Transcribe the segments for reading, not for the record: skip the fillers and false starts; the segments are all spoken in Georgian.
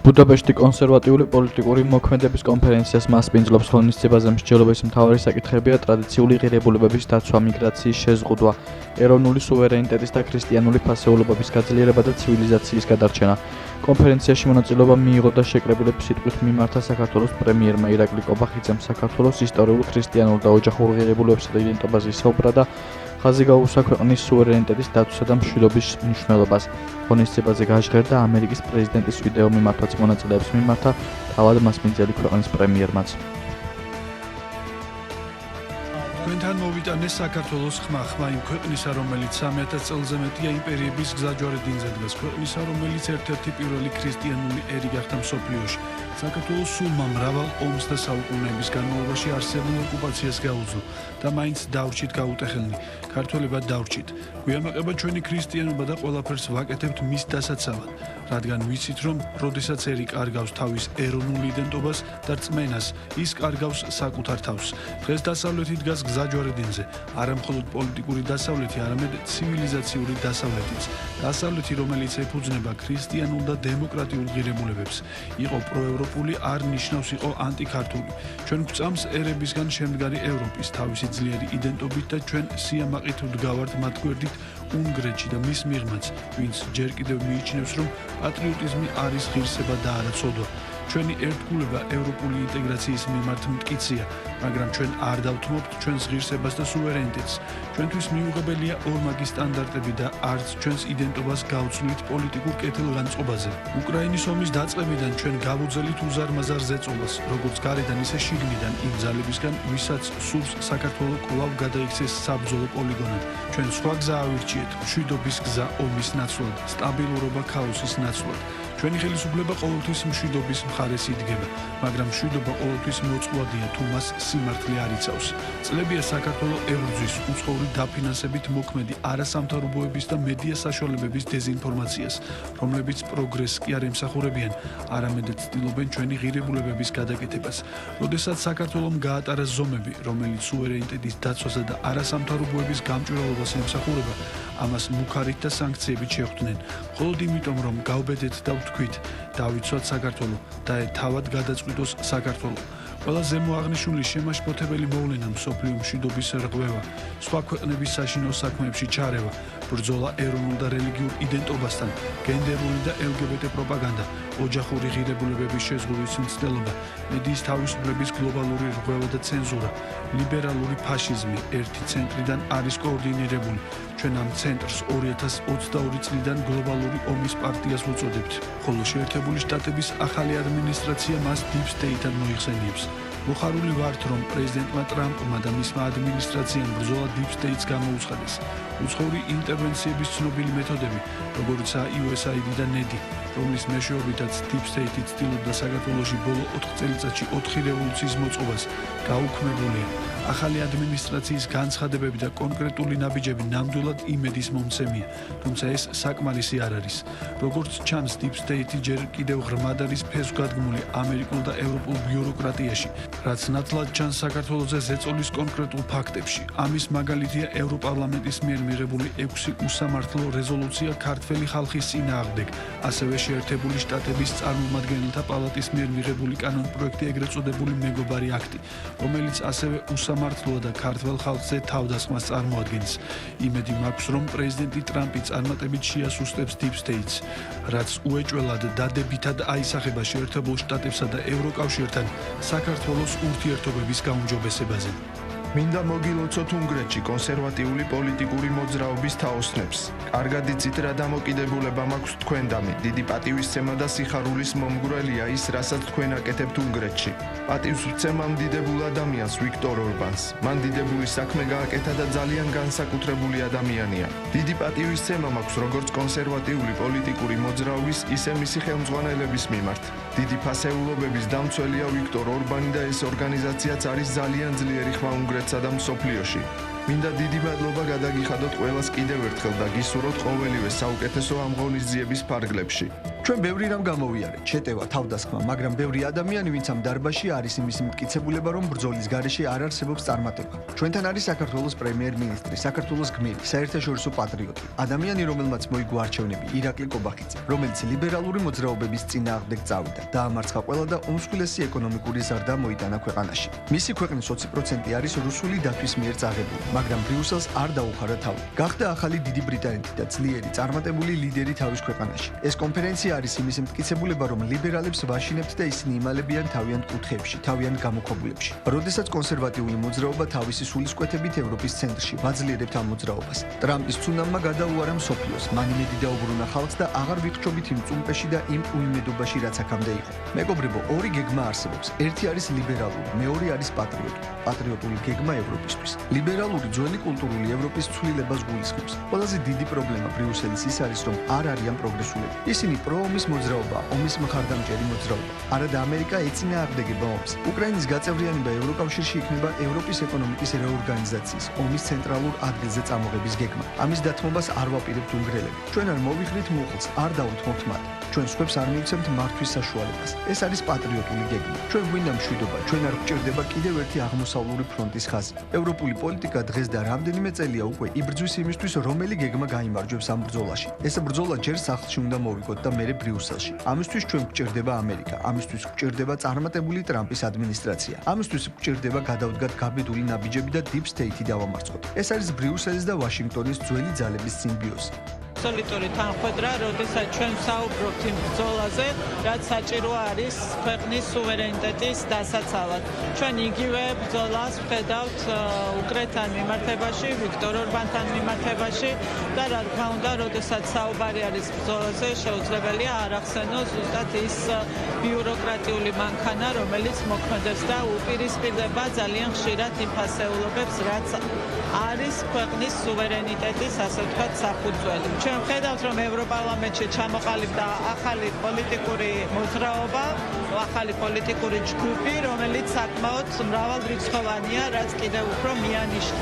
ბუდაპეშტი კონსერვატიული პოლიტიკური მოქმედების კონფერენციას მასპინძლობს ღონისძიებაზე მსჯელობის მთავარი საკითხებია ტრადიციული ღირებულებების დაცვა, მიგრაციის შეზღუდვა, ეროვნული სუვერენიტეტის და ქრისტიანული ფასეულობების გაძლიერება და ცივილიზაციის გადარჩენა. კონფერენციაში მონაწილეობა მიიღო და შეკრებილების სიტყვით მიმართა საქართველოს პრემიერმა ირაკლი კობახიძემ საქართველოს ისტორიულ, ქრისტიანულ და ოჯახურ ღირებულებებსა და იდენტობაზე ისაუბრა და ხაზი გაუსვა ქვეყნის სუვერენიტეტის დაცვისა და მშვიდობის მნიშვნელობას. ღონისძიებაზე გაჟღერდა ამერიკის პრეზიდენტის ვიდეო მიმართვაც მონაწილეებს მიმართა თავად მასპინძელი ქვეყნის პრემიერმაც. Თქვენთან მოვიტანეს საქართველოს ხმა იმ ქვეყნისა, რომელიც 3000 წელზე მეტია იმპერიების გზაჯვარედინზე დგას, ქვეყნისა, რომელიც ერთ-ერთი პირველი ქრისტიანული ერი გახდა მსოფლიოში. საქართველოს სულმა მრავალ ომს და საუკუნეების განმავლობაში არსებულ ოკუპაციას გაუძლო და მაინც დავრჩით გაუტეხელნი. ქართველებად დავრჩით. გვიამაყება ჩვენი ქრისტიანობა და ყველაფერს ვაკეთებთ მის დასაცავად, რადგან ვიცით, რომ როდესაც ერი კარგავს თავის ეროვნულ იდენტობას და რწმენას, ის კარგავს საკუთარ თავს. დღეს დასავლეთი დგას გზაჯვარედინზე, არა მხოლოდ პოლიტიკური დასავლეთი, არამედ ცივილიზაციური დასავლეთიც. დასავლეთი, რომელიც ეფუძნება ქრისტიანულ და დემოკრატიულ ღირებულებებს, იყო პროევროპული, არ ნიშნავს იყო ანტიქართული. ჩვენ გვწამს ერებისგან შემდგარი ევროპის თავისი ძლიერი იდენტობით და ჩვენ სიამაყით ვდგავართ მათ გვერდით უნგრეთში და მის მიღმაც, ვინც ჯერ კიდევ მიიჩნევს, რომ პატრიოტიზმი არის ღირსება და არა ცოდვა. ჩვენი ერთგულება ევროპული ინტეგრაციის მიმართ მტკიცია, მაგრამ ჩვენ არ დავთმობთ ჩვენს ღირსებას და სუვერენიტეტს. ჩვენთვის მიუღებელია ორმაგი სტანდარტები და არც ჩვენს იდენტობას გავცვლით პოლიტიკურ კეთილგანწყობაზე. უკრაინის ომის დაწყებიდან ჩვენ გავუძელით უზარმაზარ ზეწოლას, როგორც გარედან, ისე შიგნიდან იმ ძალებისგან, ვისაც სურს საქართველო კვლავ გადაიქცეს საბრძოლო პოლიგონად. ჩვენ სხვა გზა ავირჩიეთ, მშვიდობის გზა ომის ნაცვლად, სტაბილურობა ქაოსის ნაცვლად. ჩვენი ხელისუფლება ყოველთვის მშვიდობის მხარეს იდგება, მაგრამ მშვიდობა ყოველთვის მოწყვლადია, თუ მას სიმართლე არ იცავს. წლებია საქართველო ებრძვის უცხოური დაფინანსებით მოქმედი არასამთავრობოების და მედია საშუალებების დეზინფორმაციას, რომლებიც პროგრესს კი არ ემსახურებიან, არამედ ცდილობენ ჩვენი ღირებულებების გადაკეთებას. როდესაც საქართველომ გაატარა ზომები, რომელიც სუვერენიტეტის დაცვასა და არასამთავრობოების გამჭვირვალობას ემსახურება, ამას მუქარით და სანქციებით შეხვდნენ. მხოლოდ იმიტომ, რომ გავბედეთ და ვთქვით, დავიცვათ საქართველო და თავად გადაწყვიტოს საქართველო. ყველა ზემოაღნიშნული შემაშფოთებელი მოვლენა, მსოფლიო მშვიდობის რღვევა, სხვა ქვეყნების საშინაო საქმეებში ჩარევა, ბრძოლა ეროვნულ და რელიგიურ იდენტობასთან, გენდერული და LGBT პროპაგანდა, ოჯახური ღირებულებების შეზღუდვის მცდელობა, მედიის თავისუფლების გლობალური რღვევა და ცენზურა, ლიბერალური ფაშიზმი ერთი ცენტრიდან არის координირებული. ჩვენ ამ ცენტრს 2022 წლიდან გლობალური ომის პარტიას ვუწოდებთ, ხოლო შეერთებული შტატების ახალი ადმინისტრაცია მას Deep State-ად მოიხსენიებს. მოხარული ვართ, რომ პრეზიდენტმა ტრამპმა და მისმა ადმინისტრაციამ ბრძოლა Deep State-ს გამოუცხადეს. უცხოური ინტერვენციების ცნობილი მეთოდები, როგორიცაა USAID და NEDI, რომლის მეშვეობითაც Deep State-ი ცდილობდა საქართველოში ბოლო 4 წელიწადში 4 რევოლუციის მოწყობას, გაუქმებულია. ახალი ადმინისტრაციის განცხადებები და კონკრეტული ნაბიჯები ნამდვილად იმედის მომცემია, თუმცა ეს საკმარისი არ არის. როგორც ჩანს, Deep State-ი ჯერ კიდევ ღრმად არის ფესვგადგმული ამერიკულ და ევროპულ ბიუროკრატიაში, რაც ნათლად ჩანს საქართველოზე ზეწოლის კონკრეტულ ფაქტებში. ამის მაგალითია ევროპარლამენტის მიერ მიღებული 6 უსამართლო რეზოლუცია ქართველი ხალხის წინააღმდეგ, ასევე შეერთებული შტატების წარმომადგენელთა პალატის მიერ მიღებული კანონპროექტი, ეგრეთ წოდებული მეგობარი აქტი, რომელიც ასევე სამართლოა და ქართველ ხალხზე თავდასხმას წარმოადგენს. იმედი მაქვს, რომ პრეზიდენტი ტრამპი წარმატებით შეასუსტებს Deep State-ს, რაც უეჭველად დადებითად აისახება შეერთებულ შტატებსა და ევროკავშირთან საქართველოს ურთიერთობების გაუმჯობესებაზე. მინდა მოგილოცოთ უნგრეთში კონსერვატიული პოლიტიკური მოძრაობის თაოსნებს. კარგად იცით რა დამოკიდებულება მაქვს თქვენდამი, დიდი პატივისცემა და სიხარულის მომგვრელია ის, რასაც თქვენ აკეთებთ უნგრეთში. პატივს ვცემ დიდებულ ადამიანს ვიქტორ ორბანს. მან დიდებული საქმე გააკეთა და ძალიან განსაკუთრებული ადამიანია. დიდი პატივისცემა მაქვს როგორც კონსერვატიული პოლიტიკური მოძრაობის, ისე მისი ხელმძღვანელების მიმართ. დიდი ფასეულობების დამცველია ვიქტორ ორბანი და ეს ორგანიზაციაც არის ძალიან ძლიერი ხმა უნგრეთსა და მსოფლიოში. მინდა დიდი მადლობა გადაგიხადოთ ყველას კიდევ ერთხელ და გისურვოთ ყოველივე საუკეთესო ამ ღონისძიების ფარგლებში. ჩვენ ბევრი რამ გამოვიარეთ, შეტევა, თავდასხმა, მაგრამ ბევრი ადამიანი, ვინც ამ დარბაზში არის, იმის მტკიცებულება, რომ ბრძოლის გარეშე არ არსებობს წარმატება. ჩვენთან არის საქართველოს პრემიერ-მინისტრი, საქართველოს გმირი, საერთაშორისო პატრიოტი, ადამიანი, რომელმაც მოიგო არჩევნები, ირაკლი კობახიძე, რომელიც ლიბერალური მოძრაობების წინააღმდეგ წავიდა, დაამარცხა ყველა და უმსხვილესი ეკონომიკური ზრდა მოიტანა ქვეყანაში. მისი ქვეყნის 20% არის რუსული დათვის მიერ წაღებული, მაგრამ ბრიუსელს არ დაუხარა თავი. გახდა ახალი დიდი ბრიტანეთი და ძლიერი, წარმატებული ლიდერი თავის ქვეყანაში. ეს კონფერენცია არის იმის მტკიცებულება, რომ ლიბერალებს ვაშინებთ და ისინი იმალებიან თავიანთ კუთხეებში, თავიანთ გამოქვაბულებში. როდესაც კონსერვატიული მოძრაობა თავისი სულისკვეთებით ევროპის ცენტრში ვაძლიერებთ ამ მოძრაობას. ტრამპის ცუნამმა გადაუარა მსოფლიოს, მან იმედი დაუბრუნა ხალხს და აღარ ვიხრჩობით იმ წუმპეში და იმ უიმედობაში, რაც აქამდე იყო. მეგობრებო, ორი გეგმა არსებობს. ერთი არის ლიბერალური, მეორე არის პატრიოტული. პატრიოტული გეგმა ევროპისთვის. ლიბერალური ძველი კულტურული ევროპის ცვლილებას გულისხმობს. ყველაზე დიდი პრობლემა ბრიუსელის ის არის, რომ არ არიან პროგრესულები. ისინი ომის მოძრაობა, ომის მხარდამჭერი მოძრაობა. არადა ამერიკა ეწინააღმდეგება ომს. უკრაინის გაწევრიანება ევროკავშირში იქნება ევროპის ეკონომიკის რეორგანიზაციის, ომის ცენტრალურ ადგილზე წამოღების გეგმა. ამის დათმობას არ ვაპირებთ უნგრელები. ჩვენ არ მოვიხდით მუხლს, არ დაუთმობთ მათ. ჩვენ სხვებს არ მივცემთ მართვის საშუალებას. ეს არის პატრიოტული გეგმა. ჩვენ გვინდა მშვიდობა, ჩვენ არ გვჭირდება კიდევ ერთი აღმოსავლური ფრონტის ხაზი. ევროპული პოლიტიკა დღეს და რამდენიმე წელია უკვე იბრძვის იმისთვის, რომელი გეგმა გაიმარჯვებს ამ ბრძოლაში. ეს ბრძოლა ჯერ სახლში უნდა მოვიგოთ და მერე ბრიუსელში. ამისთვის ჩვენ გვჭირდება ამერიკა, ამისთვის გვჭირდება წარმატებული ტრამპის ადმინისტრაცია. ამისთვის გვჭირდება გადავდგათ გაბედული ნაბიჯები და დიპ სტეითი დავამარცხოთ. ეს არის ბრიუსელის და ვაშინგტონის ძველი ძალების სიმბიოზი. აბსოლუტური თანხმედრა, როდესაც ჩვენ ვსაუბრობთ იმ ბრძოლაზე, რაც საჭირო არის ქვეყნის სუვერენიტეტის დასაცავად. ჩვენ იგივე ბრძოლას ვხედავთ უკრაინთან მიმართებაში, ვიქტორ ორბანთან მიმართებაში და რა თქმა უნდა, როდესაც საუბარი არის ბრძოლაზე, შეუძლებელია არ ახსენოს ზუსტად ის ბიუროკრატიული მანქანა, რომელიც მოქმედებს და უპირისპირდება ძალიან ხშირად იმ ფასეულობებს, რაც არის ქვეყნის სუვერენიტეტის, ასე ვთქვათ, საფუძველი. ჩვენ ვხედავთ, რომ ევროპარლამენტში ჩამოყალიბდა ახალი პოლიტიკური მოძრაობა, ახალი პოლიტიკური ჯგუფი, რომელიც საკმაოდ მრავალრიცხოვანია, რაც კიდევ უფრო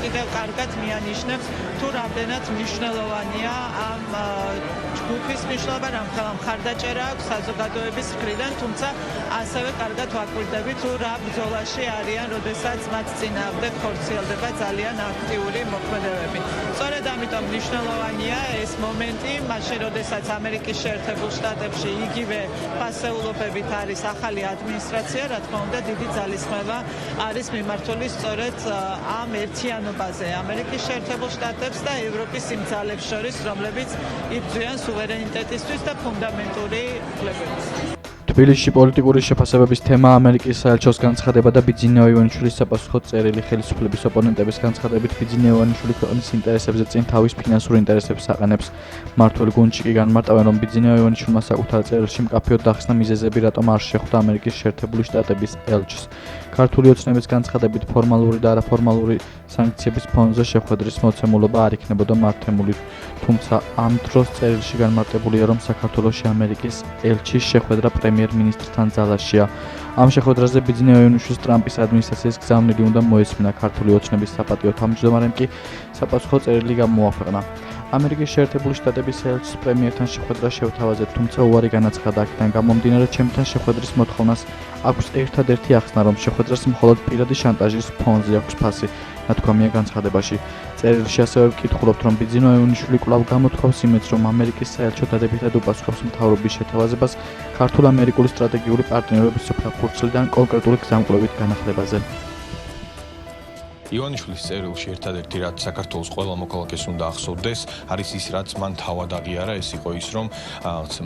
კიდევ კარგად მიანიშნებს თუ რამდენად მნიშვნელოვანია ამ ჯგუფის მნიშვნელობა, რამხელა მხარდაჭერა აქვს საზოგადოების მხრიდან, თუმცა ასევე კარგად ვაკვირდებით, თუ რა ბრძოლაში არიან, როდესაც მათ წინააღმდეგ ხორციელდება ძალიან აქტიური მოქმედებები. სწორედ ამიტომ მნიშვნელოვანია ეს მომენტი, მაშინ როდესაც ამერიკის შეერთებულ შტატებში იგივე ფასეულობებით არის ახალი ადმინისტრაცია, რა თქმა უნდა, დიდი ძალისხმევა არის მიმართული სწორედ ამ ერთიანობაზე ამერიკის შეერთებულ შტატებს და ევროპის იმ ძალებს შორის, რომლებიც იბრძვიან სუვერენიტეტისთვის და ფუნდამენტური უფლებებისთვის. თბილისში პოლიტიკური შეფასებების თემა ამერიკის საელჩოს განცხადება და ბიძინა ივანიშვილის საპასუხო წერილი. ხელისუფლების ოპონენტების განცხადებით ბიძინა ივანიშვილი ქვეყნის ინტერესებზე წინ თავის ფინანსურ ინტერესებს აყენებს. მმართველ გუნდში კი განმარტავენ, რომ ბიძინა ივანიშვილმა საკუთარ წერილში მკაფიოდ დახსნა მიზეზები, რატომ არ შეხვდა ამერიკის შეერთებული შტატების ელჩს. ქართული ოცნების განცხადებით ფორმალური და არაფორმალური სანქციების ფონზე შეხვედრის მოცემულობა არ იქნებოდა მართემული, თუმცა ამ დროს წერილში განმარტებულია, რომ საქართველოში ამერიკის ელჩის შეხვედრა პრემიერ-მინისტრთან ძალაშია. ამ შეხვედრაზე ბიძინა ივანიშვილის ტრამპის ადმინისტრაციის გზავნილი უნდა მოესმინა. ქართული ოცნების საპატიო თავმჯდომარემ კი საპასუხო წერილი გამოაქვეყნა. ამერიკის შეერთებული შტატების ელჩს პრემიერთან შეხვედრა შევთავაზეთ, თუმცა უარი განაცხადა. აქედან გამომდინარე, ჩემთან შეხვედრის მოთხოვნას აქვს ერთადერთი ახსნა, რომ შეხვედრას მხოლოდ პირადი შანტაჟის ფონზე აქვს ფასი, ნათქვამია განცხადებაში. წერილში ასევე ვკითხულობთ, რომ ბიძინა ივანიშვილი კვლავ გამოთქვავს იმედს, რომ ამერიკის საელჩო დადებითად უპასუხობს მთავრობის შეთავაზებას ქართულ-ამერიკული სტრატეგიული პარტნიორობის საფუძვლიდან კონკრეტული გზამკვლევით განახლებაზე. ივანიშვილის წერილში ერთადერთი რაც საქართველოს ყველა მოქალაქეს უნდა ახსოვდეს, არის ის, რაც მან თავად აღიარა, ეს იყო ის, რომ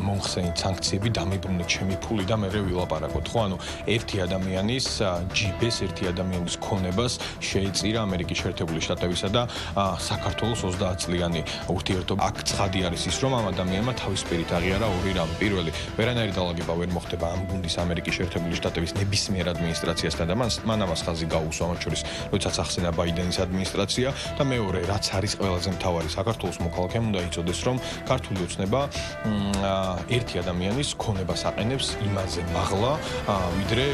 მომხსენით სანქციები დამიბრუნე ჩემი ფული და მე ვილაპარაკოთ, ხო? ანუ ერთი ადამიანის ჯიბეს, ერთი ადამიანის ქონებას შეეწირა ამერიკის შეერთებული შტატებისა და საქართველოს 30 წლიანი ურთიერთობა. აქ ცხადი არის ის, რომ ამ ადამიანმა თავის პირით აღიარა ორი რამ. პირველი, ვერანაირი დალაგება ვერ მოხდება ამ გუნდის ამერიკის შეერთებული შტატების ნებისმიერ ადმინისტრაციასთან და მან ამას ხაზი გაუსვა, მათ შორის, როდესაც გახსენა ბაიდენის ადმინისტრაცია და მეორე, რაც არის ყველაზე მთავარი, საქართველოს მოქალაქემ უნდა იცოდეს, რომ ქართული ოცნება ერთი ადამიანის ქონებას აყენებს იმაზე მაღლა, ვიდრე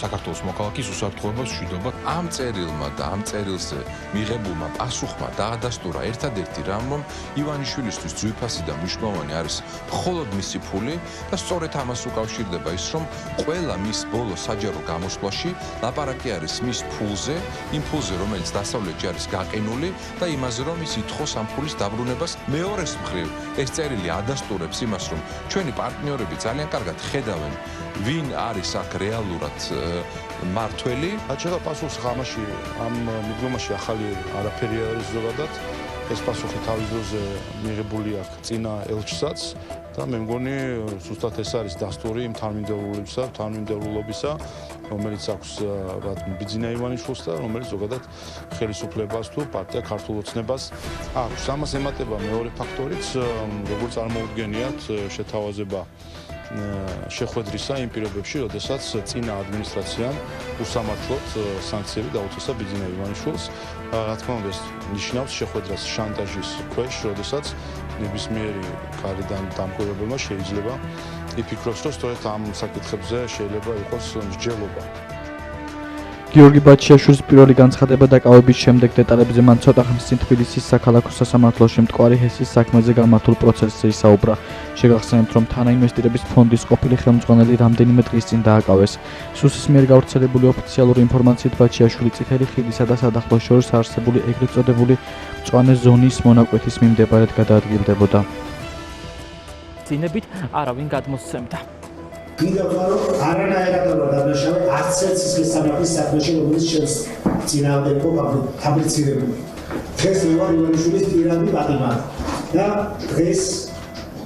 საქართველოს მოქალაქის უსაფრთხოება მშვიდობა. ამ წერილმა და ამ წერილზე მიღებულმა პასუხმა დაადასტურა ერთადერთი რამ, რომ ივანიშვილისთვის ძვირფასი და მნიშვნელოვანი არის მხოლოდ მისი ფული და სწორედ ამას უკავშირდება ის, რომ ყველა მის ბოლო საჯარო გამოსვლაში ლაპარაკი არის მის ფულზე, იმ ფულზე, რომელიც დასავლეთში არის გაყინული და იმაზე, რომ ის ითხოვს ამ ფულის დაბრუნებას. მეორეს მხრივ, ეს წერილი ადასტურებს იმას, რომ ჩვენი პარტნიორები ძალიან კარგად ხედავენ, ვინ არის აქ რეალურად მართველი. აჩვენა პასუხს ამაში, ამ მიდგომაში ახალი არაფერი არის ზოგადად. ეს პასუხი თავის დროზე მიღებული აქვს წინა ელჩსაც და მე მგონი ზუსტად ეს არის დასტური იმ თანმიმდევრულობისა, რომელიც აქვს ბიძინა ივანიშვილს და რომელიც ზოგადად ხელისუფლებას თუ პარტია ქართულ ოცნებას აქვს. ამას ემატება მეორე ფაქტორიც, როგორც წარმოუდგენიათ შეთავაზება შეხვედრისა იმ პირობებში, როდესაც წინა ადმინისტრაციამ უსამართლოდ სანქციები დაუწესა ბიძინა ივანიშვილს. რა თქმა უნდა, ეს ნიშნავს შეხვედრას შანტაჟის ქვეშ, როდესაც ნებისმიერი გარედან დამკვირვებელმა შეიძლება იფიქროს, რომ სწორედ ამ საკითხებზე შეიძლება იყოს მსჯელობა. გიორგი ბაჩიაშვილის პირველი განცხადება დაკავების შემდეგ დეტალებზე მან ცოტა ხნის წინ თბილისის საქალაქო სასამართლოში მტკვარი ჰესის საქმეზე გამართულ პროცესზე ისაუბრა. შეგახსენებთ, რომ თანაინვესტირების ფონდის ყოფილი ხელმძღვანელი რამდენიმე დღის წინ დააკავეს. სუსის მიერ გავრცელებული ოფიციალური ინფორმაციით ბაჩიაშვილი წითელი ხიდისა და სადახლოს შორის არსებული ეგრეთ წოდებული მწვანე ზონის მონაკვეთის მიმდებარედ გადაადგილდებოდა. წინებით არავინ გადმოსცემდა. მინდა რომ არანაირად არ დაბაშავე არც ერთ სისხლის საქმეში, რომელიც შენს წინააღმდეგ ფაბრიცირებული. დღეს მე ვარ ივანიშვილის პირადი პატიმარი და დღეს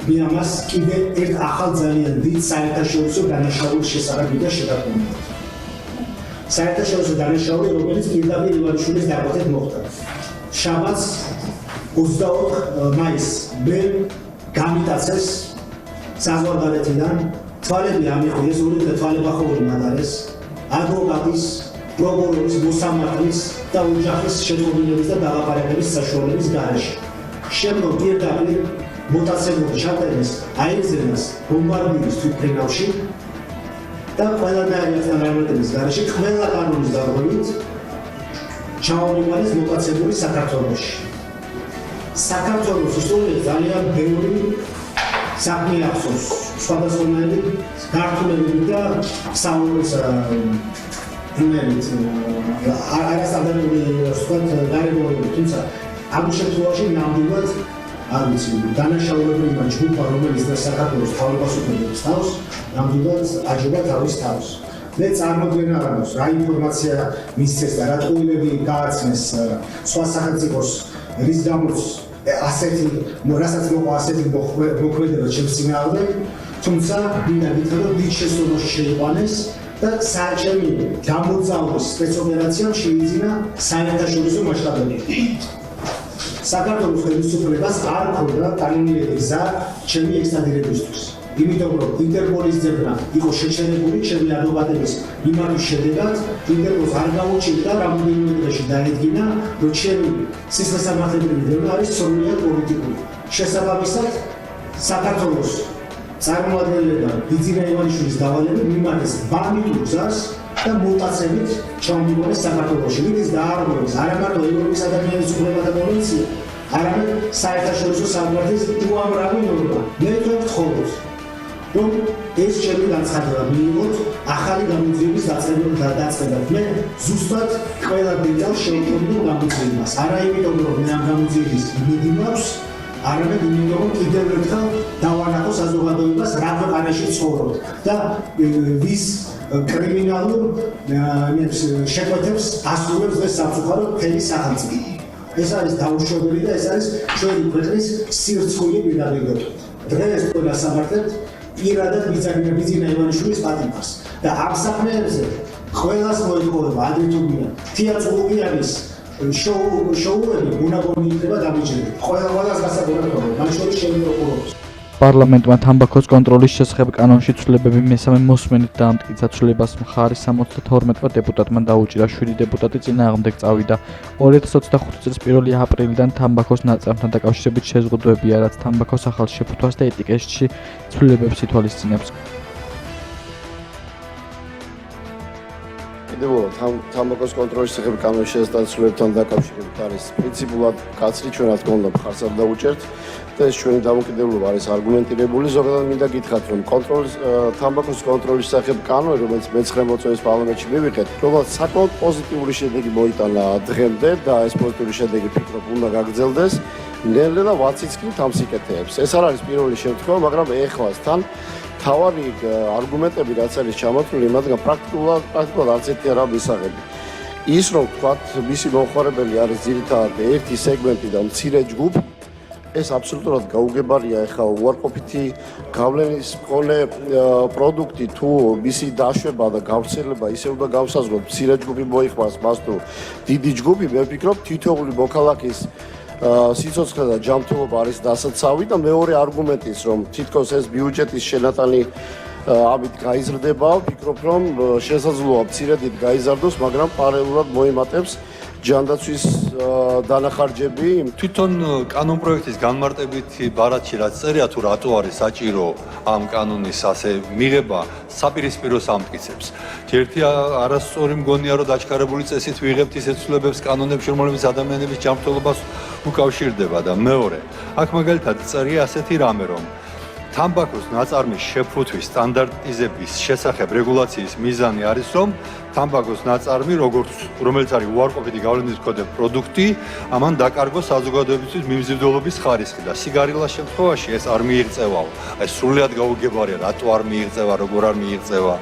მე ამას კიდე ერთ ახალ ძალიან დიდ საერთაშორისო დანაშაულის შესახებ ვიდა შეგაკვირვებოდი. საერთაშორისო დანაშაული, რომელიც პირდაპირ ივანიშვილის დაკვეთით მოხდა. შაბათს 24 მაისს მე გამიტაცეს საზღვარგარეთიდან თვალები ამიხვიეს, ორივე თვალებახური მადარეს, ადვოკატის, პროკურორის, მოსამართლის და ოჯახის შეტყობინების და დალაპარაკების საშუალების გარეშე. შემდგომ პირდაპირ მოტაცებულ ჩატერეს აიძენას ბომბარდირის თვითფრინავში და ყველანაირი თანამდებობის გარეშე ყველა კანონის დარღვევით ჩაომიყენეს მოტაცებული საქართველოში. საქართველოს ისტორიაში ძალიან ბევრი საქმე ახსოვს. სხვადასხვანაირი გართულებით და საუბრის არასადარული სწორად გარემოებები, თუმცა ამ შემთხვევაში ნამდვილად არ ვიცი, დანაშაულებრივი ჯგუფა, რომელიც და საქართველოს თავისუფლებას თავს, ნამდვილად აჯობა თავის თავს. მე წარმოგვიდგენა არ აქვს, რა ინფორმაცია მისცეს და რა ტყუილები გააცნეს სხვა სახელმწიფოს, რის გამოც ასეთი, რასაც მოყვა ასეთი მოქმედება ჩემს წინააღმდეგ, თუმცა მინდა გითხრა, რომ დიდ შესწავლაში შეიყვანეს და საჭემი გამოძალვის სპეცოპერაციამ შეიძინა საერთაშორისო მასშტაბებში. საქართველოს ხელისუფლებას არ ჰქონდა კანონიერი გზა ჩემი ექსტრადირებისთვის. იმიტომ რომ ინტერპოლის ძებნა იყო შეჩერებული ჩემი ადვოკატების მიმართვის შედეგად, ინტერპოლს არ გამოჩნდა რამდენიმე დღეში დაედგინა, რომ ჩემი სისხლისამართლებრივი დევნა არის სრულიად პოლიტიკური. შესაბამისად, საქართველოს წარმომადგენლებმა ბიძინა ივანიშვილის დავალებით მიმართეს ბანიტურ გზას და მუტაცებით ჩაუმიყენეს საქართველოში. მის დაარღვევას არა მარტო ევროპის ადამიანის უფლებათა კონვენცია, არამედ საერთაშორისო სამართლის უამრავი ნორმა. მე ვთხოვთ, რომ ეს ჩემი განცხადება მიიღოთ ახალი გამოძიების დაწყებად. მე ზუსტად ყველა დეტალს შევწყვეტ გამოძიებას. არა იმიტომ, რომ მე ამ გამოძიების იმედი მაქვს, არამედ იმიტომ, რომ კიდევ ერთხელ დავანახო საზოგადოებას რა ქვეყანაში ცხოვრობთ და ვის კრიმინალურ შეკვეთებს ასრულებს დღეს სამწუხაროდ მთელი სახელმწიფო. ეს არის დაუშვებელი და ეს არის ჩვენი ქვეყნის სირცხული პირდაპირ. დღეს ყველა სამართლებთ პირადად ბიძინა ივანიშვილის პატიმარს და ამ საქმეებზე ყველას მოეთხოვება ადრეთუმია თია წულუკიანის შოუები უნაგონი იქნება დამიჯერებით. ყველას გასაგონებია, მათ შორის ჩემი პროკურორის. პარლამენტმა თამბაქოს კონტროლის შესახებ კანონში ცვლილებები მესამე მოსმენით დაამტკიცა. ცვლილებას მხარის 72-მა დეპუტატმა დაუჭირა, 7 დეპუტატი წინააღმდეგ წავიდა. 2025 წლის 1 აპრილიდან თამბაქოს ნაწარმთან დაკავშირებით შეზღუდვებია, რაც თამბაქოს ახალ შეფუთვას და ეტიკეტში ცვლილებებს ითვალისწინებს. თამბაქოს კონტროლის შესახებ კანონის შესაძლებლობთან დაკავშირებით არის პრინციპულად კაცრი, ჩვენ რა თქმა უნდა მხარს არ დავუჭერთ და ეს ჩვენი დამოკიდებულება არის არგუმენტირებული. ზოგადად მინდა გითხრათ, რომ თამბაქოს კონტროლის შესახებ კანონი, რომელიც მე-9 მოწვევის პარლამენტში მივიღეთ, რომელიც საკმაოდ პოზიტიური შედეგი მოიტანა დღემდე და ეს პოზიტიური შედეგი ფიქრობ უნდა გაგრძელდეს. ნელ-ნელა ვაციცკით ამ სიკეთეებს. ეს არ არის პირველი შემთხვევა, მაგრამ ეხლასთან თავარი არგუმენტები რაც არის ჩამოთვლილი, მათგან პრაქტიკულად არც ერთი არ მისაღები. ის რომ თქვათ, მისი მომხმარებელი არის ძირითადად ერთი სეგმენტი და მცირე ჯგუფი, ეს აბსოლუტურად გაუგებარია. ეხლა უარყოფითი გავლენის მქონე პროდუქტი თუ მისი დაშვება და გავრცელება ისე უნდა გავსაზღვროთ, მცირე ჯგუფი მოიხმარს მას თუ დიდი ჯგუფი, მე ვფიქრობ თითოეული მოქალაქის სიცოცხლე და ჯანმრთელობა არის დასაცავი და მეორე არგუმენტის რომ თითქოს ეს ბიუჯეტის შენატანი ამით გაიზრდება, ვფიქრობ რომ შესაძლოა მცირედით გაიზარდოს, მაგრამ პარალელურად მოემატებს ჯანდაცვის დანახარჯები. თვითონ კანონ პროექტის განმარტებითი ბარათში რაც წერია თუ რატო არის საჭირო ამ კანონის ასე მიღება საპირისპიროს ამტკიცებს. ერთი არასწორი მგონია რომ დაჩქარებული წესით ვიღებთ ისეთ ცვლილებებს კანონებში, რომლებიც ადამიანების ჯანმრთელობას უკავშირდება და მეორე, აქ მაგალითად წერია ასეთი რამე რომ თამბაქოს ნაწარმის შეფუთვის სტანდარტიზების შესახებ რეგულაციის მიზანი არის რომ თამბაქოს ნაწარმი რომელიც არის უარყოფითი გავლენის მქონე პროდუქტი, ამან დაკარგოს საზოგადოებისთვის მიმზიდველობის ხარისხი და სიგარილას შემთხვევაში ეს არ მიიღწევაო. აი სრულად გაუგებარია, რატო არ მიიღწევა, როგორ არ მიიღწევა.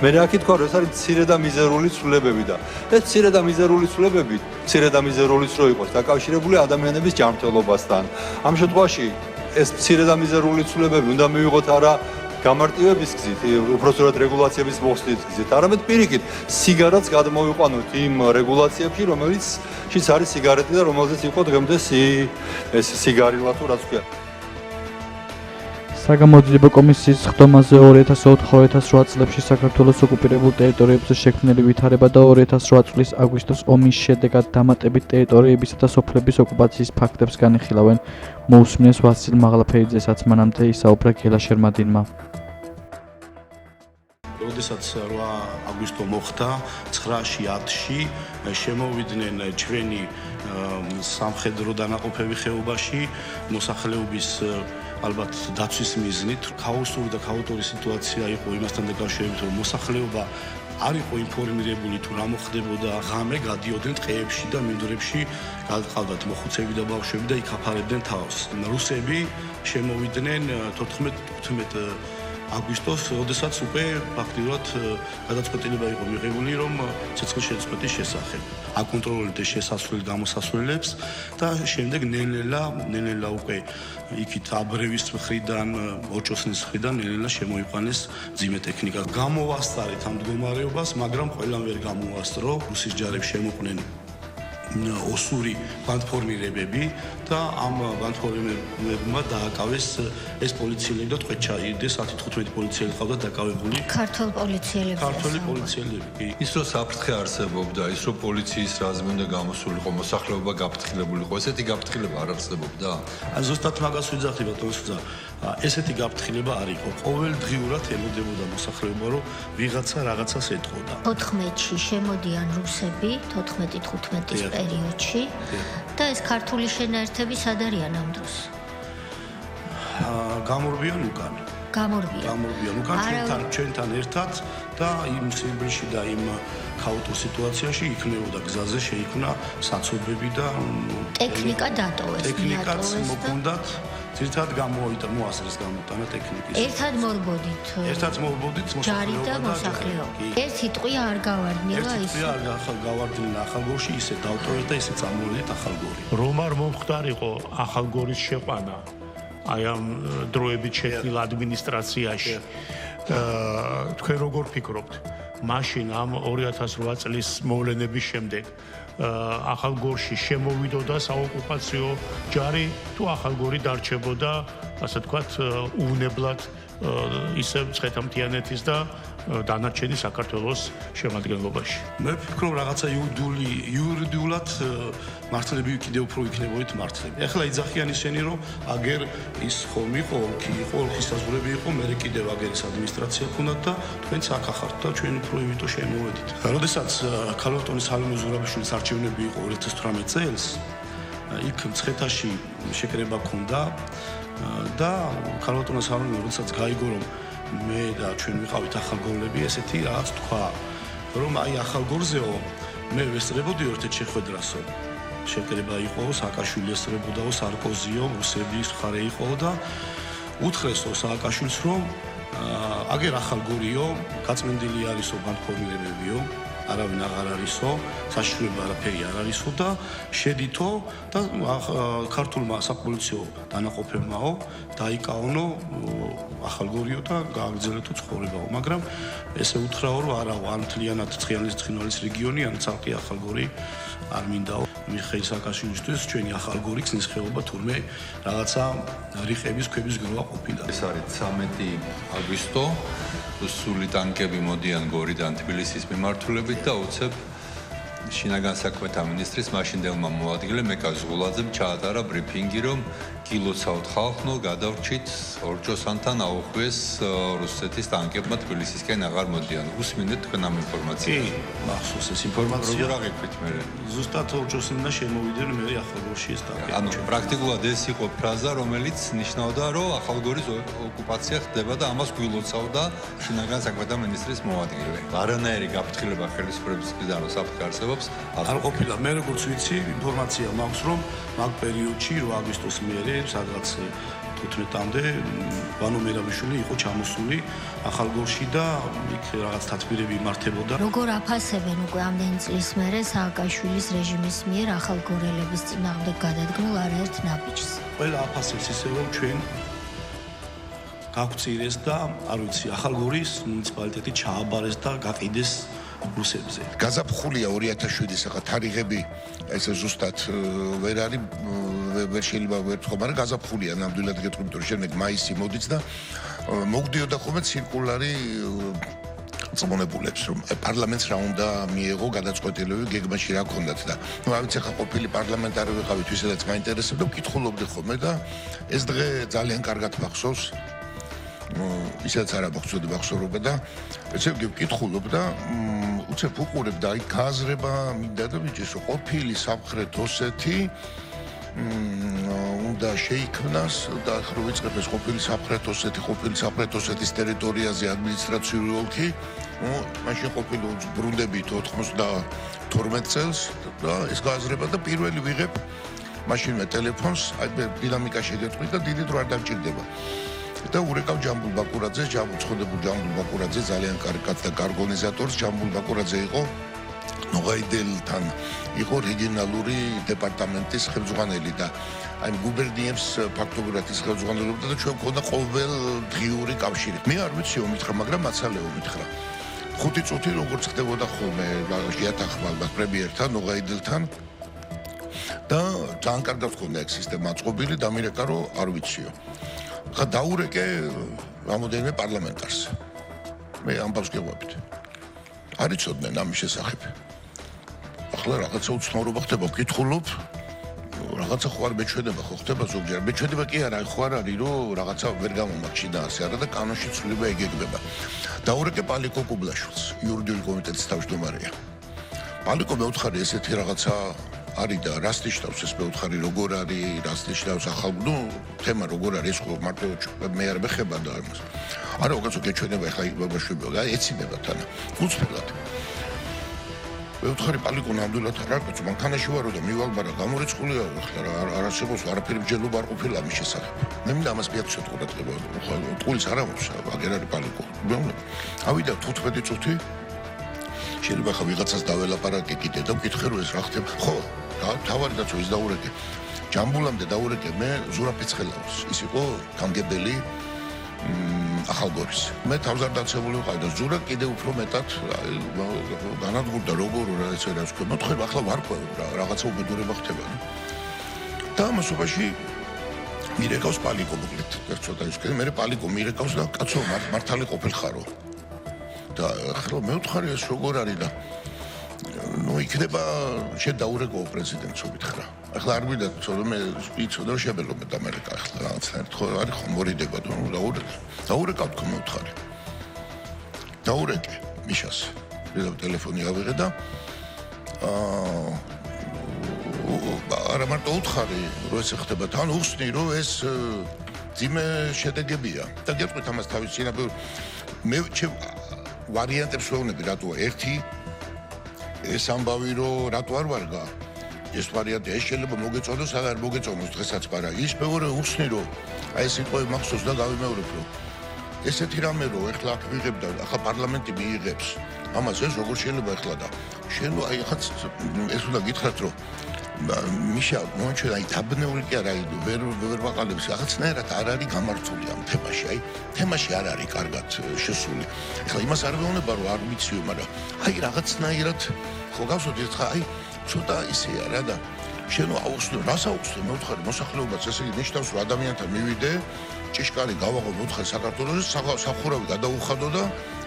მე რა აკითხვა, რომ ეს არის მცირე და მიზერული ცვლილებები და ეს მცირე და მიზერული ცვლილებები, მცირე და მიზერულიც რო იყოს დაკავშირებული ადამიანების ჯანმრთელობასთან. ამ შემთხვევაში ეს მცირე და მიზერული ცვლილებები უნდა მივიღოთ არა გამარტივების გზით, უпростоრად რეგულაციების მოხსნით გზით, არამედ პირიქით, სიგარეთს გადმოვიყვანოთ იმ რეგულაციებში, რომელიციც არის სიგარეტი და რომელზეც იყო დღემდე ეს სიგარილა თუ რაც ქვია. საგამოძიებო კომისიის ხდომაზე 2004-2008 წლებში საქართველოს ოკუპირებულ ტერიტორიებზე შექმნილი ვითარება და 2008 წლის აგვისტოს ომის შედეგად დამატებით ტერიტორიებისა და სოფლების ოკუპაციის ფაქტებს განიხილავენ. მოусმინეს ვასილ მაღლაფეიძესაც, მანამდე ისაუბრა გელა შერმადინმა. როდესაც 8 აგვისტო მოხდა 9-ში 10-ში შემოვიდნენ ჩვენი სამხედრო დანაყოფები ხეობაში მოსახლეობის ალბათ დაცვის მიზნით. ქაოსური და ქაოტური სიტუაცია იყო იმასთან დაკავშირებით, რომ მოსახლეობა არ იყო ინფორმირებული თუ რა მოხდებოდა. ღამე გადიოდნენ ტყეებში და მინდვრებში, გადაყავდათ მოხუცები და ბავშვები და იქ აფარებდნენ თავს. რუსები შემოვიდნენ 14-15 აგვისტოს, როდესაც უკვე ფაქტიურად გადაწყვეტილება იყო მიღებული, რომ ცეცხლშეწყვეტის შესახებ აკონტროლებდეთ შესასვლელ გამოსასვლელებს და შემდეგ ნელ-ნელა უკვე იქით აბრევის მხრიდან, ოჭოსნის მხრიდან ნელ-ნელა შემოიყვანეს ძიმე ტექნიკა. გამოვასწარეთ ამ მდგომარეობას, მაგრამ ყველამ ვერ გამოასწრო. რუსის ჯარებს შემოყვნენ ოსური ბანდფორმირებები და ამ ბანდფორმირებებმა დააკავეს ეს პოლიციელები და ტყვედ ჩაიგდეს 10-15 პოლიციელი ყავდა დაკავებული. ქართული პოლიციელები. ის რომ საფრთხე არსებობდა, ის რომ პოლიციის რაზმი უნდა გამოსულიყო, მოსახლეობა გაფრთხილებულიყო, ესეთი გაფრთხილება არ არსებობდა? ზუსტად მაგას ვიძახდი ბატონო, ესეთი გაფრთხილება არ იყო. ყოველდღიურად ელოდებოდა მოსახლეობა, რომ ვიღაცა რაღაცას ეტყოდა. 14-ში შემოდიან რუსები, 14-15 პერიოდში და ეს ქართული შენაერთები სად არიან ამ დროს? გამორბიან უკან. გამორბიან უკან ჩვენთან ერთად და იმ სიბრში და იმ ქაოტურ სიტუაციაში იქნებოდა გზაზე შეიქმნა საცობები და ტექნიკა დატოვეს. ტექნიკაც მოგვონდათ ძირთად მოასწრეს გამოტანა ტექნიკის. ერთად მორბოდით ჯარი და მოსახლეობა. ერთი ტყვია არ გავარდნილა ის. ერთი ტყვია არ გავარდნილა ახალგორში, ისე დავტოვეთ და ისე წამოვედით ახალგორი. რომ არ მომხდარიყო ახალგორის შეყვანა აი ამ დროებით შექმნილ ადმინისტრაციაში. თქვენ როგორ ფიქრობთ? მაშინ ამ 2008 წლის მოვლენების შემდეგ ახალგორში შემოვიდოდა საოკუპაციო ჯარი თუ ახალგორი დარჩებოდა, ასე ვთქვათ, უვნებლად ისე მცხეთა-მთიანეთის და დანარჩენი საქართველოს შემადგენლობაში. მე ვფიქრობ რაღაცა იურიდიულად მართლები კიდევ უფრო იქნებოდით მართლები. ახლა იძახიან ისინი რომ აგერ ის ხომ იყო ოლქის საზღვრები იყო, მე კიდევ აგერ ის ადმინისტრაცია ქონდათ და თქვენც აქ ახართ და ჩვენ უფრო იმიტომ შემოვედით. როდესაც ქალბატონის ჰალიმ ზურაბიშვილის არჩევნები იყო 2018 წელს, იქ მცხეთაში შეკრება ქონდა და ქალბატონის ჰალიმ როდესაც გაიგო რომ მე და ჩვენ ვიყავით ახალგორლები, ესეთი რაღაც თქვა, რომ აი ახალგორზეო მე ვესწრებოდი ერთ შეხვედრასო. შეკრება იყო, სააკაშვილი ესწრებოდაო, სარკოზიო, რუსების მხარე იყო და უთხრესო სააკაშვილს, რომ აგერ ახალგორიო, გაწმენდილი არისო განფორმირებებიო, არავინ აღარ არისო, საშიშროება არაფერი არ არისო და შედითო და ქართულმა საპოლიციო დანაყოფებმაო დაიკავონო ახალგორიო და გააგრძელეთო ცხოვრებაო, მაგრამ ესე უთხრაო, რომ არაო, ან მთლიანად ცხინვალის რეგიონი, ან ცალკე ახალგორი არ მინდაო. მიხეილ სააკაშვილისთვის ჩვენი ახალგორი ქსნის ხეობა თურმე რაღაცა რიყების ქვების გროვა ყოფილა. ეს არის 13 აგვისტო, სული ტანკები მოდიან გორიდან თბილისის მიმართულებით და უცებ შინაგან საქმეთა მინისტრის მაშინდელმა მოადგილემ მეკა ზღულაძემ ჩაატარა ბრიფინგი, რომ გილოცავთ ხალხნო, გადავრჩით ორჯოსანთან აუხვეს რუსეთის ტანკებმა თბილისისკენ აღარ მოდიან. უსმინეთ თქვენ ამ ინფორმაციას? კი, მახსოვს ეს ინფორმაცია. როგორ აღიქვით მე? ზუსტად ორჯოსანთან შემოვიდნენ მე ახალგორში ეს ტანკები. ანუ პრაქტიკულად ეს იყო ფრაზა, რომელიც ნიშნავდა, რომ ახალგორის ოკუპაცია ხდება და ამას გილოცავდა შინაგან საქმეთა მინისტრის მოადგილე. არანაირი გაფრთხილება ხელისუფლებისგან რომ საფრთხე არსებობს არ ყოფილა. მე როგორც ვიცი, ინფორმაცია მაქვს, რომ მაგ პერიოდში 8 აგვისტოს მერე სადღაც 15-მდე ვანო მერაბიშვილი იყო ჩამოსული ახალგორში და იქ რაღაც თათბირები იმართებოდა. როგორ აფასებენ უკვე ამდენი წლის მერე სააკაშვილის რეჟიმის მიერ ახალგორელების წინააღმდეგ გადადგმულ არაერთ ნაბიჯს? ყველა აფასებს ისე რომ ჩვენ გაგვწირეს და არ ვიცი, ახალგორის მუნიციპალიტეტი ჩააბარეს და გაყიდეს რუსებზე. გაზაფხულია 2007 საყა თარიღები ესე ზუსტად ვერ არის ვერ შეიძლება ვერ თქვა, მაგრამ გაზაფხულია ნამდვილად გეტყვი, იმიტომ რომ შემდეგ მაისი მოდის და მოგდიოდა ხოლმე ცირკულარი წმონებულებს, რომ პარლამენტს რა უნდა მიეღო გადაწყვეტილები გეგმაში რა ქონდათ და ნუ არ ვიცი ხა ყოფილი პარლამენტარი ვიყავით, ვისაც მაინტერესებდა, ვკითხულობდი ხოლმე და ეს დღე ძალიან კარგად მახსოვს. ისაც არა მახსოვდება და ესე ვკითხულობ და უცებ უყურებ და აი გააზრება მინდა და ვიჭესო ყოფილი სამხრეთ ოსეთი უნდა შეიქმნას და ახლა ვიწყებ ეს ყოფილი სამხრეთ ოსეთის ტერიტორიაზე ადმინისტრაციული ოლქი, მაშინ ყოფილი ბრუნდები 92 წელს და ეს გააზრება და პირველი ვიღებ მაშინვე ტელეფონს, აი დინამიკა შეგეტყვი და დიდი დრო არ დამჭირდება. და ურეკავ ჯამბულ ბაკურაძეს, წოდებულ ჯამბულ ბაკურაძეს, ძალიან კარგი კაცს და გარგონიზატორს. ჯამბულ ბაკურაძე იყო ნოღაიდელთან იყო რეგიონალური დეპარტამენტის ხელმძღვანელი და აი გუბერნიებს ფაქტობრივად ის ხელმძღვანელობდა და ჩვენ გქონდა ყოველდღიური კავშირი. მე არ ვიცი ომითხრა, მაგრამ მაცალეო მითხრა. 5 წუთი როგორც ხდებოდა ხოლმე შეათანხმება პრემიერთან, ნოღაიდელთან და ძალიან კარგად გქონდა ეს სისტემა აწყობილი და მირეკა რომ არ ვიციო. ხა დაურეკე რამოდენიმე პარლამენტარს. მე ამბავს გეუბნებით. არ იცოდნენ ამის შესახებ. ახლა რაღაცა უცნაურობა ხდება, ვკითხულობ, რაღაცა ხო არ მეჩვენება ხო ხდება ზოგჯერ. მეჩვენება კი არა, ხო არ არის რომ რაღაცა ვერ გამომაჩინა ასე არა და კანონში ცვლილება ეგეგმება. დაურეკე პალიკო კუბლაშვილს, იურიდიული კომიტეტის თავმჯდომარეა. პალიკო მეუთხარი ესეთი რაღაცა არის და რას ნიშნავს ეს მეუთხარი როგორ არის, რას ნიშნავს ახალგო თემა როგორ არის ხო მარტო მე არ მეხება და ამას. არა უკაცო გეჩვენება ხა ბაბაშვილი და ეცინება თან. უცბად. მეუთხარი პალიკო ნამდვილად არ არის, მანქანაში ვარო და მივალ მაგრამ გამორიცხულია ახლა არ არსებობს არაფერი ბჯელობა არ ყოფილა მის შესახებ. მე მინდა ამას მიაქციოთ ყურადღება. ხო ტყუილს არ ამობს, აგერ არის პალიკო. ავიდა 15 წუთი შეიძლება ხა ვიღაცას დაველაპარაკე კიდე და ვკითხე რომ ეს რა ხდება. ხო, თავარი დაცვა ის დაურეკე. ჯამბულამდე დაურეკე მე ზურაბ ფიცხელაოს. ის იყო გამგებელი ახალგორის. მე თავს არ დაცებული ვიყავ და ზურა კიდევ უფრო მეტად განადგურდა როგორ რაღაც რა ვთქვი. მოთხება ახლა ვარკვევ რა რაღაცა უბედურება ხდება. და ამასობაში მირეკავს პალიკო მოკლედ. ცოტა ის კიდე მე პალიკო მირეკავს და კაცო მართალი ყოფილხარო. და ახლა მე ვთხარი ეს როგორ არის და ნუ იქნება შენ დაურეკო პრეზიდენტობით ხარ. ახლა არ გვიდა ცოტა მე იცოდა შებელობ და ამერიკა ახლა რაღაცნაირად ხო არის ხომ მორიდება და დაურეკავ თქო მე ვთხარი. დაურეკე მიშას. მე ტელეფონი ავიღე და არა მარტო უთხარი რომ ეს ხდება თან უხსნი რომ ეს ძიმე შედეგებია და გეტყვით ამას თავის წინაპირ მე ვარიანტებს ვეუბნები რატო ერთი ეს ამბავი რომ რატო არ ვარგა ეს ვარიანტი ეს შეიძლება მოგეწონოს ან არ მოგეწონოს დღესაც პარა ის მეორე უხსნი რომ აი ეს სიტყვები მახსოვს და გავიმეორებ რომ ესეთი რამე რომ ეხლა აქ ვიღებ და ახლა პარლამენტი მიიღებს ამას ეს როგორ შეიძლება ეხლა და შენ აი ახლა ეს უნდა გითხრათ რომ მიშა მომჩვენა აი დაბნეული კი არა ვერ ვაყალებს რაღაცნაირად არ არის გამართული ამ თემაში აი თემაში არ არის კარგად შესული ახლა იმას არ ვეუბნება რომ არ მიცივ მაგრამ აი რაღაცნაირად ხო გავსვით ხა აი ცოტა ისეა რა და შენო აუხსნე რას აუხსნე მე ვთხარი მოსახლეობას ესე იგი ნიშნავს რომ ადამიანთან მივიდე ჭიშკარი გავაღო მოთხარ საქართველოს სახურავი გადაუხადო და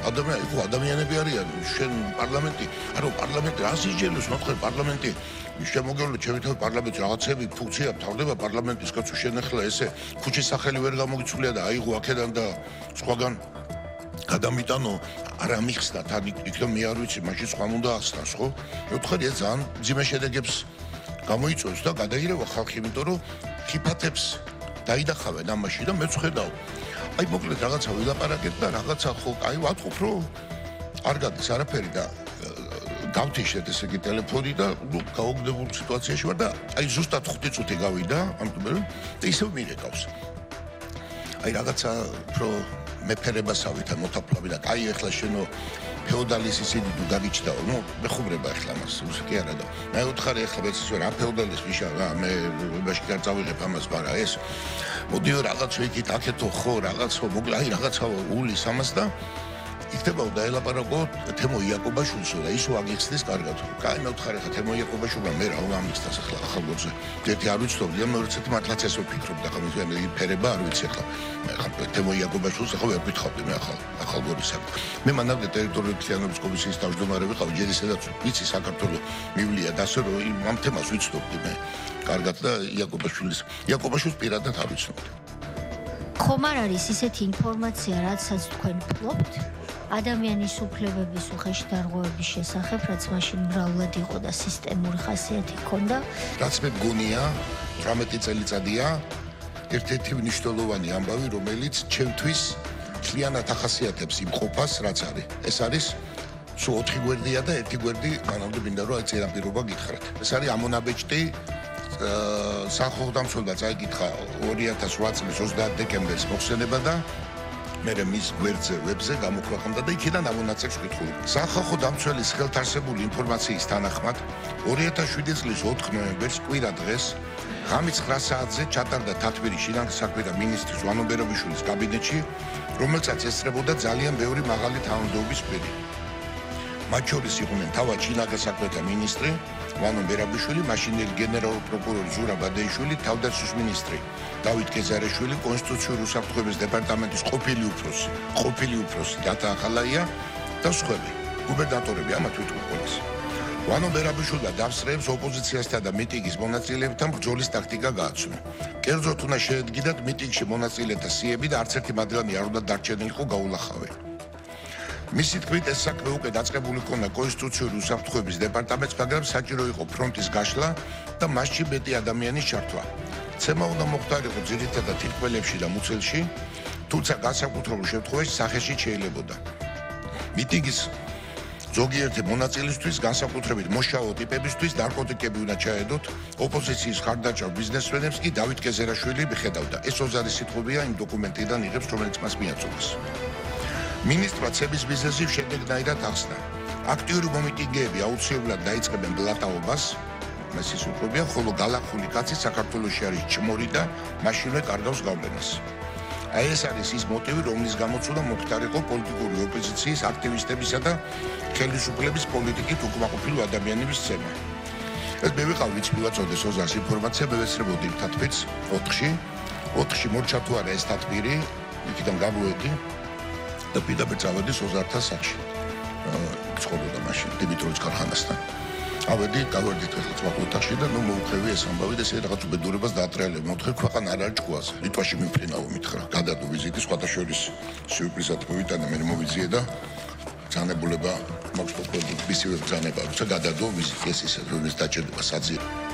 ადამიანები არიან შენ პარლამენტი არო პარლამენტი რას იჯერებს მოთხარ პარლამენტი შემოგევლო ჩემი თავი პარლამენტი რაღაცები ფუნქცია თავდება პარლამენტის კაცო შენ ახლა ესე ქუჩის სახელი ვერ გამოგიცვლია და აიღო აქედან და სხვაგან გადამიტანო არა მიხსნა თან იქნებ მე არ ვიცი მაშინ სხვა უნდა ახსნას ხო მე ვთხარი ეს ძალიან ძიმე შედეგებს გამოიწვევს და გადაირევა ხალხი იმიტომ რომ ხიფათებს დაიდახავენ ამაში და მეც ხედავ აი მოკლედ რაღაცა ვილაპარაკეთ და რაღაცა ხო აი ვატყობ რომ არ გადის არაფერი და გავთიშეთ ესე იგი ტელეფონი და ნუ გაოგდებულ სიტუაციაში ვარ და აი ზუსტად 5 წუთი გავიდა ამ და ისევ მირეკავს აი რაღაცა უფრო მეფერებასავით მოთაფლავი და აი ახლა შენო ფეოდალის ისინი თუ გაგიჩდაო ნუ მეხუბრება ახლა მას კი არა და მე ვთხარი ახლა მეც ისე რა ფეოდალის ვიშა რა მე მაშინ არ წავიღებ ამას მაგრამ ეს მოდიო რაღაც ვიქით აქეთო ხო რაღაცო მოგლა აი რაღაცა ულის ამას და იქნება დაელაპარაკო თემო იაკობაშვილსო და ისო აგიხსნის კარგად. კაი მე ვთხარი ხა თემო იაკობაშვილმა მე რა გამიხსნას ახლა ახალგორზე. ერთი არ ვიცნობდი და მეორე ცეთი მართლაც ესე ვფიქრობ და ხომ მე ფერება არ ვიცი ახლა. მე ხა თემო იაკობაშვილს ახლა ვერ ვითხავდი მე ახალგორისა. მე მანამდე ტერიტორიული მთლიანობის კომისიის თავმჯდომარე ვიყავ ჯერ ისედაც ვიცი საქართველოს მივლია და ასე რომ ამ თემას ვიცნობდი მე. კარგად და იაკობაშვილს პირადად არ ვიცნობდი. ხომ არ არის ისეთი ინფორმაცია, რაცაც თქვენ ფლობთ? ადამიანის უფლებების უხეში დარღვევების შესახებ, რაც მაშინ მრავლად იყო და სისტემური ხასიათი ჰქონდა. რაც მე მგონია, 18 წელიწადია ერთ-ერთი მნიშვნელოვანი ამბავი, რომელიც ჩემთვის მთლიანად ახასიათებს იმ ყოფას, რაც არის. ეს არის სულ 4 გვერდია და ერთი გვერდი მანამდე მინდა რომ აი წინაპირობა გითხრათ. ეს არის ამონაბეჭდი სახელმწიფო წაიკითხა 2008 წლის 30 დეკემბერს მოხსენება და მე მის გვერდზე ვებზე გამოქვეყნდა და იქიდან ამონაცებს ვკითხული. სახალხო დამცველის ხელთარსებული ინფორმაციის თანახმად 2007 წლის 4 ნოემბერს კვირა დღეს ღამის 9 საათზე ჩატარდა თათბირის შინაგან საქმეთა მინისტრის ვანო ბერაბიშვილის კაბინეტში, რომელსაც ესწრებოდა ძალიან ბევრი მაღალი თანამდებობის პირი. მათ შორის იყვნენ თავად შინაგან საქმეთა მინისტრი ვანო ბერაბიშვილი, მაშინდელი გენერალური პროკურორი ზურაბ ადეიშვილი, თავდაცვის მინისტრი დავით გეზარეშვილი, კონსტიტუციური უსაფრთხოების დეპარტამენტის ყოფილი უფროსი დათა ახალაია და სხვები. გუბერნატორები ამათ ვიტყურყოლეს. ვანო ბერაბიშვილმა დავსწრეებს ოპოზიციასთან და მიტინგის მონაწილეებთან ბრძოლის ტაქტიკა გააცნო. კერძოდ უნდა შეედგინათ მიტინგში მონაწილეთა სიები და არც ერთი მათგანი არ უნდა დარჩენილიყო გაულახავი. მისი თქმით ეს საქმე უკვე დაწყებული ჰქონდა კონსტიტუციური უსაფრთხოების დეპარტამენტს, მაგრამ საჭირო იყო ფრონტის გაშლა და მასში მეტი ადამიანის ჩართვა. ცემა უნდა მოხდარიყო ძირითადად თითქმელებში და მუცელში, თუმცა განსაკუთრებულ შემთხვევაში სახეში შეიძლებოდა. მიტინგის ზოგიერთი მონაწილისთვის, განსაკუთრებით მოშავო ტიპებისთვის ნარკოტიკები უნდა ჩაედოთ, ოპოზიციის ხარდაჭარ ბიზნესმენებს კი დავით გეზერაშვილი მიხედავდა. ეს ოზარი სიტყვებია იმ დოკუმენტიდან იღებს, რომელიც მას მიაწოდეს. მინისტრმა ცების ბიზნესი შედეგნაირად ახსნა. აქტიური მომიტინგეები აუცილებლად დაიწყებენ ბლატაობას, მესის უყურებია, ხოლო გალახული კაცი საქართველოში არის ჩმორი და მაშინვე კარგავს გავლენას. აი ეს არის ის მოტივი, რომლის გამოც უნდა მოხდარიყო პოლიტიკური ოპოზიციის აქტივისტებისა და ხელისუფლების პოლიტიკით უკმაყოფილო ადამიანების ცემა. ეს მე ვიყავ ვინც მივაწოდეს ოზას ინფორმაცია, მე ვეცრებოდი თათბირს 4-ში მორჩა თუ არა ეს თათბირი, იქიდან გამოვედი და პირდაპირ წავედი ოზართან საჩში. ცხოვრობდა მაშინ დიმიტროვის ქარხანასთან. ავედი, გავერდით ახლა ოთახში და მოვუხევი ეს ამბავი და ესე რაღაც უბედურებას დაატრიალებ. მოვთხე ქვეყანა არ არის ჭკუაზე. ლიტვაში მიმფრინავო მითხრა. გადადო ვიზიტი, სხვათა შორის სიურპრიზად მოვიტანე, მე მოვიძიე და ბრძანებულება მაქვს თქო, მისივე ბრძანება, როცა გადადო ვიზიტი ეს ისე, რომ ეს დაჭერება საძიე.